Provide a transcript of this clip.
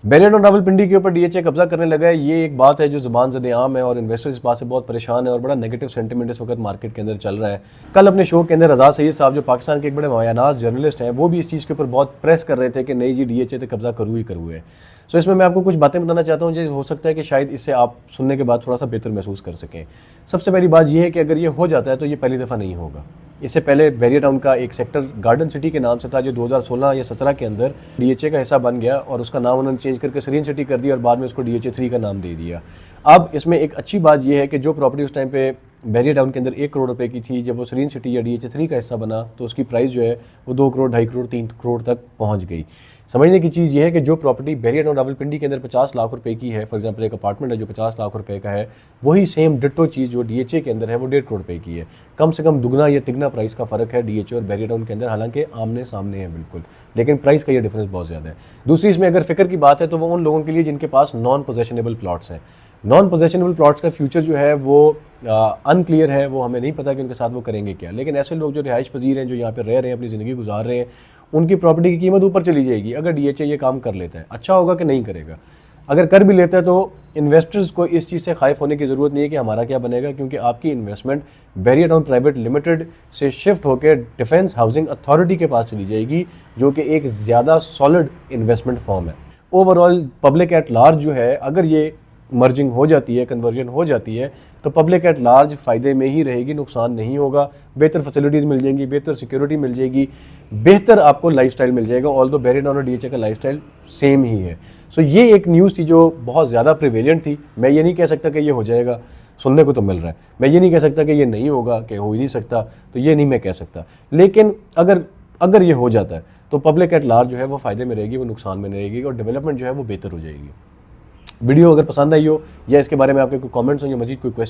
बेरियट और रावलपिंडी के ऊपर डीएचए कब्जा करने लगा है, ये एक बात है जो जुबान ज़द आम है और इन्वेस्टर्स इस बात से बहुत परेशान है और बड़ा नेगेटिव सेंटिमेंट इस वक्त मार्केट के अंदर चल रहा है। कल अपने शो के अंदर रज़ा सईद साहब जो पाकिस्तान के एक बड़े मायानाज जर्नलिस्ट हैं, वो भी इस चीज़ के ऊपर बहुत प्रेस कर रहे थे कि नहीं जी डीएचए तो कब्जा करूँ ही करूँ है। सो इसमें मैं आपको कुछ बातें बताना चाहता हूँ जो हो सकता है कि शायद इससे आप सुनने के बाद थोड़ा सा बेहतर महसूस कर सकें। सबसे पहली बात यह है कि अगर ये हो जाता है तो ये पहली दफ़ा नहीं होगा। इससे पहले बैरिया टाउन का एक सेक्टर गार्डन सिटी के नाम से था जो 2016 या 17 के अंदर डीएचए का हिस्सा बन गया और उसका नाम उन्होंने चेंज करके सरीन सिटी कर दिया और बाद में उसको डीएचए 3 का नाम दे दिया। अब इसमें एक अच्छी बात यह है कि जो प्रॉपर्टी उस टाइम पे बैरिया टाउन के अंदर 1 करोड़ रुपए की थी, जब वो सरीन सिटी या डीएचए 3 का हिस्सा बना तो उसकी प्राइस जो है वो 2 करोड़, 2.5 करोड़, 3 करोड़ तक पहुंच गई। समझने की चीज़ ये है कि जो प्रॉपर्टी बैरिया टाउन रावलपिंडी के अंदर 50 लाख रुपए की है, फॉर एग्जांपल एक अपार्टमेंट है जो 50 लाख रुपए का है, वही सेम डिट्टो चीज़ जो डीएचए के अंदर है वो 1.5 करोड़ रुपए की है। कम से कम दुगना या तिगना प्राइस का फर्क है डीएचए और बैरिया टाउन के अंदर, हालांकि आमने सामने है बिल्कुल, लेकिन प्राइस का ये डिफरेंस बहुत ज़्यादा है। दूसरी इसमें अगर फिक्र की बात है तो वो उन लोगों के लिए जिनके पास नॉन पोजेशनेबल प्लॉट्स हैं। नॉन पोजेशनेबल प्लॉट्स का फ्यूचर जो है वो अनक्लियर है, वो हमें नहीं पता कि उनके साथ वो करेंगे क्या। लेकिन ऐसे लोग जो रिहाइश पजीर हैं, जो यहाँ पे रह रहे हैं, अपनी ज़िंदगी गुजार रहे हैं, उनकी प्रॉपर्टी की कीमत ऊपर चली जाएगी अगर डीएचए ये काम कर लेता है। अच्छा होगा कि नहीं करेगा। अगर कर भी लेता है तो इन्वेस्टर्स को इस चीज़ से खाइफ होने की ज़रूरत नहीं है कि हमारा क्या बनेगा, क्योंकि आपकी investment Bahria Town private limited से शिफ्ट होकर डिफेंस हाउसिंग अथॉरिटी के पास चली जाएगी, जो कि एक ज़्यादा सॉलिड इन्वेस्टमेंट फॉर्म है। ओवरऑल पब्लिक एट लार्ज जो है, अगर ये मर्जिंग हो जाती है, कन्वर्जन हो जाती है, तो पब्लिक एट लार्ज फ़ायदे में ही रहेगी, नुकसान नहीं होगा। बेहतर फैसिलिटीज़ मिल जाएंगी, बेहतर सिक्योरिटी मिल जाएगी, बेहतर आपको लाइफस्टाइल मिल जाएगा। ऑल दो बैरिया टाउन और डीएचए का लाइफस्टाइल सेम ही है। सो ये एक न्यूज़ थी जो बहुत ज़्यादा प्रिवेलियंट थी। मैं ये नहीं कह सकता कि ये हो जाएगा, सुनने को तो मिल रहा है। मैं ये नहीं कह सकता कि ये नहीं होगा, कि हो ही नहीं सकता, तो ये नहीं मैं कह सकता। लेकिन अगर ये हो जाता है तो पब्लिक एट लार्ज जो है वो फ़ायदे में रहेगी, वो नुकसान में नहीं रहेगी और डेवलपमेंट जो है वो बेहतर हो जाएगी। वीडियो अगर पसंद आई हो या इसके बारे में आपके कोई कमेंट्स हो या मजीद कोई क्वेश्चन